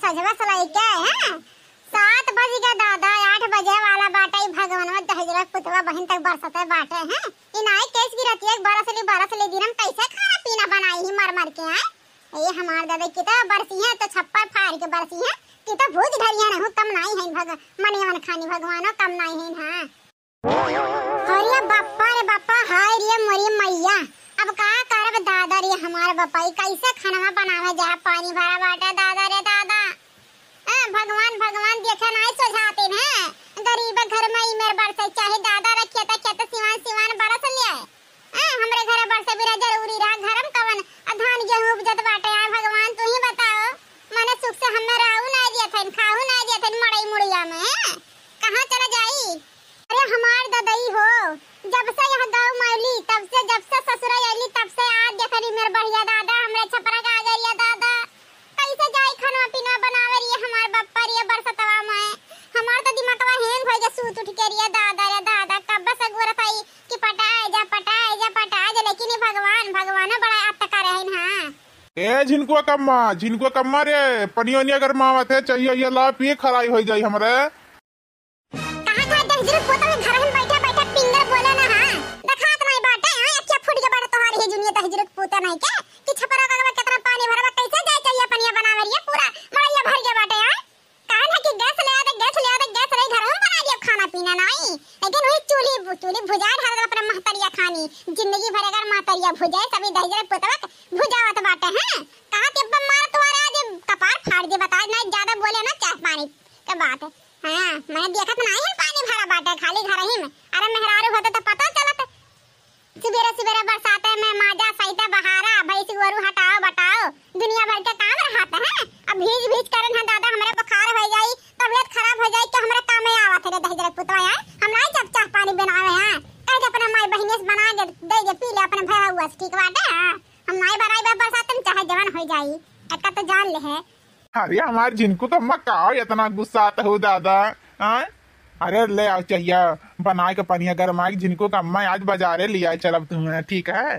सजवा सलाई के हैं 7 बज गया दादा 8 बजे वाला बाटा ही भगवान दहजरा पुतवा बहन तक बरसते बाटे हैं इनाई केस गिरती है 12 ले दिन हम कैसे खाना पीना बनाई ही मर मर के हैं ये हमार दादा की तो बरसी है तो छप्पर फाड़ के बरसी है कि तो भूत धरिया न हो कम नहीं है मन खानी भगवानो कम नहीं है हां अरे बाप्पा रे बाप्पा हाय रे मोरी मैया अब का करब दादा रे हमार बापाई कैसे खाना बनावे जा पानी भरा बाटा दादा रे दादा भगवान भगवान देखे नहीं सुझाते हैं गरीब घर में ही मेरे बरसे चाहे दादा रखे तो खेत सिवान बरस ले हमरे घर बरसे बिना जरूरी रहा घरम कवन धान गेहूं उपजत बाटे यार भगवान तू ही बताओ माने सुख से हमें राहु ना दिया था खाहु ना दिया था मड़ई मुड़िया में कहां चला जाई अरे हमार ददई हो जब से यह गांव मौली तब से जब से ससुराल आईली तब से आज देखरी मेरे बढ़िया दादा हमरे छपरा का आ गया दादा कैसे जाई खाना पीना बनावे रे हमार बप्पा रे बरसतवा में हमार तो दिमागवा हैंग हो गया सूत उठ के रे दादा कब से गोरत आई कि पटा जा लेकिन भगवान बड़ा अत्ता करे हैं हां ए झिनको कम्मा रे पनियो निया अगर मावत है चाहिए ये ला पिए खराई हो जाई हमरे कहां का दहजर पोता में घर में बैठा पिंगर बोले ना हां देखात नहीं बाटे हां अक्या फुट के बड़ तोहार हे दुनिया दहजर पोता नहीं के कि छपरा का कितना पानी भरवा कैसे जाए चाहिए पनिया बनावे रे पूरा मड़ैया भर के बाटे हां कहां ना कि गैस ले आ घर में बना दियो खाना पीना नहीं लेकिन वही चूल्ही भुजा ढाल अपने महतरिया खानी जिंदगी भर अगर महतरिया भुजाए सभी दहजर पोतवा भुजावत बाटे हैं कहां ते मार तुम्हारा आज कपार फाड़ दे बता नहीं ज्यादा बोले ना चाय पानी के बात है हां मैं देखत नहीं है पानी भरा बाटे खाली घर ही में अरे मेहरारू होता तो पता चलत सवेरे बरसाते में माजा सहिता बहारा भैंस गोरू हटाओ बटाओ दुनिया भर के काम रहता है अब भीज करन है दादा हमरे बुखार हो जाई तबीयत खराब हो जाई तो हमरे काम में आवत है दहजर पुतवा है हम नहीं जब चाय पानी बनावे हैं कह दे अपना माई बहनेस बना के दे दे पी ले अपने भया हुआ ठीक बाटे हम नहीं बनाई बरसात में चाहे जवान हो जाई एक तो जान ले है अरे हमार जिनको तो मक्का इतना गुस्सा आता हो दादा हां अरे ले आओ चाहिए बना के पनिया गरमा जिनको का अम्मा आज बाजारे ले आए चलब तुम्हें ठीक है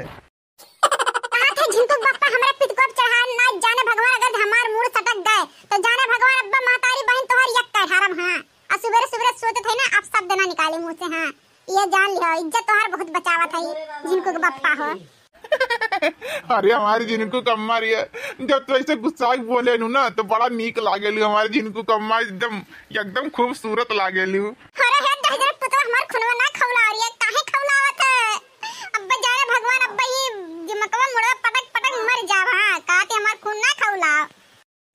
कहां थे जिनको बापा हमरा पितकोप चढ़ा ना जाने भगवान अगर हमार मूड सटक गए तो जाने भगवान अब्बा मातारी बहन तोहर एक का हरम हां और सवेरे सोते थे ना अब शब्द ना निकाले मुंह से हां ये जान लियो इज्जत तोहर बहुत बचावत है जिनको के बापा हो अरे हमारे जिनको कम्मा रही है जब तो ऐसे गुस्सा बोले नु ना तो बड़ा नीक लागेलू हमारे जिनको कम्मा एकदम खूबसूरत लागेलू अरे हे दहजर पुतवा हमार खुनवा ना खौला रही है काहे खौलावत है अब जाने भगवान अब्बा ही दिमकवा मुड़ा पटक मर जाव हां काते हमार खून ना खौला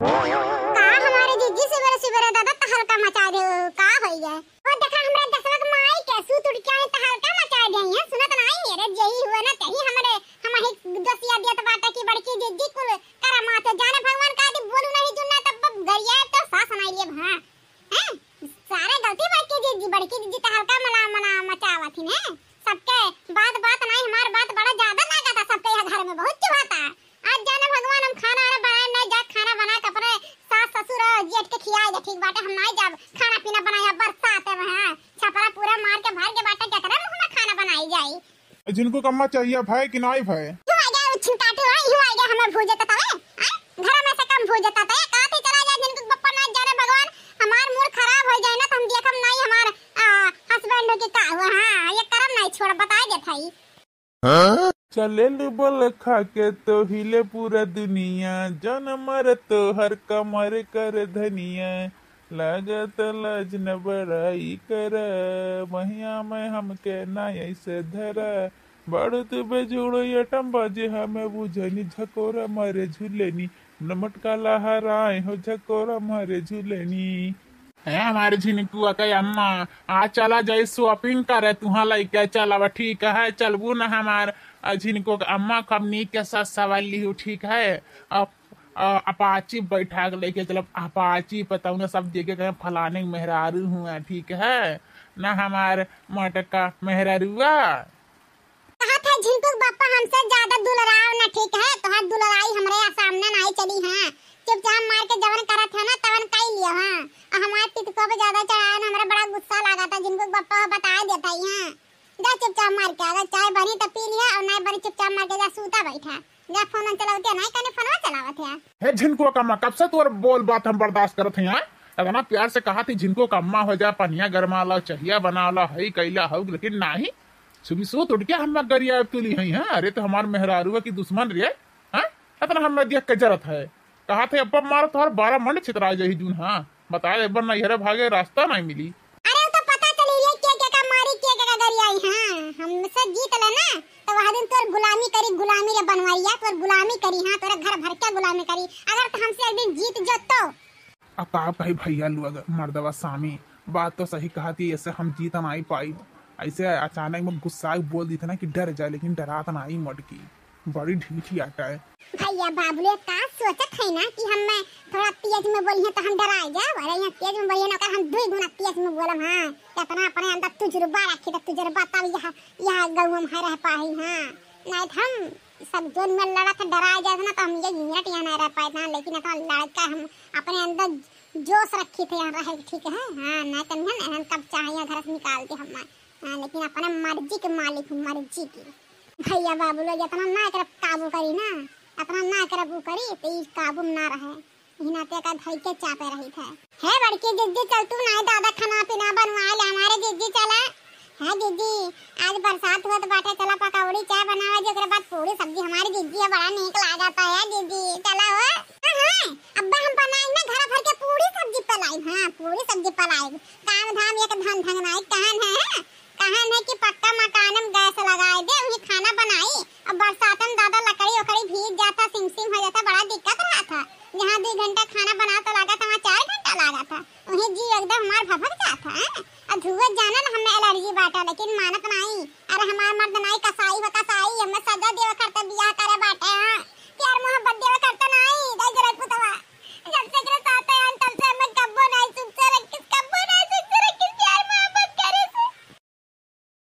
का हमारे जीजी सवेरे दादा तहलका मचा दे का होई गए और देखा हमरा दसवक माई के सूत उठ के तहलका मचा दे है सुनत नहीं अरे जही हुआ ना तही हमरे हमारी दसिया दियत बाटा की बड़की जीजी कुल करामात जाने भगवान का दी बोलू नहीं जुन्ना तब गरिया तो सास नहीं लिए हां हैं सारे गलती बड़की जीजी तहलका मना मचावा थी ने सबके बात नहीं हमार बात बड़ा ज्यादा लगा था सबके घर में बहुत चुहाता आज जाने भगवान हम खाना बनाए नहीं जा खाना बना के अपने सास ससुर जेठ के खियाए दे ठीक बाटे हम नहीं जब खाना पीना बनाया बरसात में हां छपरा पूरा मार के भार के बाटे जकरा में खाना बनाई जाई जिनको कम्मा चाहिए भाई कि नहीं भाई तू आ गया उछन काटू यूं आ गया हमें भूजता तवे घर में से कम भूजता तवे काथे चला जा जिनको बप्पा ना जाने भगवान हमार मूड खराब हो जाए ना तो हम देखम नहीं हमार हस्बैंड के का हुआ हां ये करम नहीं छोड़ बता दे थाई हां चले बोल खा के तो हिले पूरा दुनिया जनमर तो हर कमर कर धनिया लागत लज न बड़ाई कर महिया में हमके ना ऐसे धरा बढ़त बेजोड़ो यटम बाजे हमें बुझनी झकोरा मारे झूलेनी मटका लहराए हो झकोरा मारे झूलेनी है हमारे झिनकुआ के अम्मा आज चला जाए शॉपिंग करे तुहा लइके चलावा ठीक है चलबू ना हमार झिनको के अम्मा कब नीक के साथ सवाल ली ठीक है अपाची बैठा के लेके चलो अपाची पता ना सब देखे कहे फलाने मेहरारू हुआ ठीक है ना हमार मटका मेहरारुआ कहा था झिनको बापा हमसे ज्यादा दुलराव ना ठीक है तो हाथ दुलराई हमरे सामने नहीं चली है चुपचाप मार के जवन करत है ना तवन कई लियो हां हमारे पित को भी ज्यादा चढ़ाया ना हमरा बड़ा गुस्सा लगा था जिनको बापा बता देता है जा चुपचाप मार के अगर चाय बनी तो पी लिया और नहीं बनी चुपचाप मार के जा सूता बैठा जा फोन चलावते नहीं कने फोनवा चलावत है हे झिनको का अम्मा कब से तोर बोल बात हम बर्दाश्त करत हैं यार इतना प्यार से कहा थी झिनको का अम्मा हो जा पनिया गरमा ला चाहिए बना ला हई कैला हो लेकिन नहीं सुबह सो उठ के हम गरिया तुली हई हां अरे तो हमार मेहरारू की दुश्मन रे हां इतना हम देख के जरत है कहा थे अब मार तो 12 मन छितरा जाई जून हां बता दे बर नहीं भागे रास्ता नहीं मिली अरे तो पता चली रे के का मारी के गरियाई हां हमसे जीत ले ना तो वह दिन तोर गुलामी करी गुलामी रे बनवाइया तोर गुलामी करी हां तोरा घर भर के गुलामी करी अगर तो हमसे एक दिन जीत जतो अका भाई भैया लोग मर्दवा सामी बात तो सही कहा थी ऐसे हम जीत नहीं पाई ऐसे अचानक में गुस्सा बोल दी था ना कि डर जाए लेकिन डरा तो नहीं मटकी बड़ी ढीठी आता है भैया बाबुले का सोचत है ना कि हम थोड़ा तेज में बोलिए तो हम डराए जाए अरे यहाँ तेज में बोलिए ना अगर हम 2 गुना तेज में बोलम हां कितना अपने अंदर तजुर्बा रखी तो तजुर्बा तब यहाँ गाँव में रह पाई हां नहीं तो हम सब जोन में लड़ा था डराए जाए ना तो हम ये मिनट यहाँ नहीं रह पाए था लेकिन तो लड़का हम अपने अंदर जोश रखी थे यहाँ रहे ठीक है हाँ नहीं तो नहीं कब चाहिए घर से निकाल के हम लेकिन अपने मर्जी के मालिक हूँ मर्जी की भैया बाबू लोग इतना ना कर काबू करी ना अपना ना कर वो करी तो इस काबू में ना रहे हिनाते का धई के चापे रही थे है बड़की जिद्दी चल तू ना दादा खाना पीना बनवा ले हमारे जिद्दी चला है दीदी आज बरसात हुआ तो बाटे चला पकौड़ी चाय बनावा जो के बाद पूरी सब्जी हमारी दीदी बड़ा नीक लागता है दीदी चला हो हां अब्बा हम बनाए ना घर भर के पूरी सब्जी पलाई हां पूरी सब्जी पलाई काम धाम एक धन धन नहीं कहन है कि पक्का मकान में गैस लगाए दे वही खाना बनाई अब बरसात में दादा लकड़ी उकड़ी भीग जाता सिम हो जाता बड़ा दिक्कत रहा था जहाँ 2 घंटा खाना बना तो लगा था वहाँ 4 घंटा लगा था वही जी एकदम हमार भभक जाता है और धुआं जाना ना हमें एलर्जी बाटा लेकिन मानत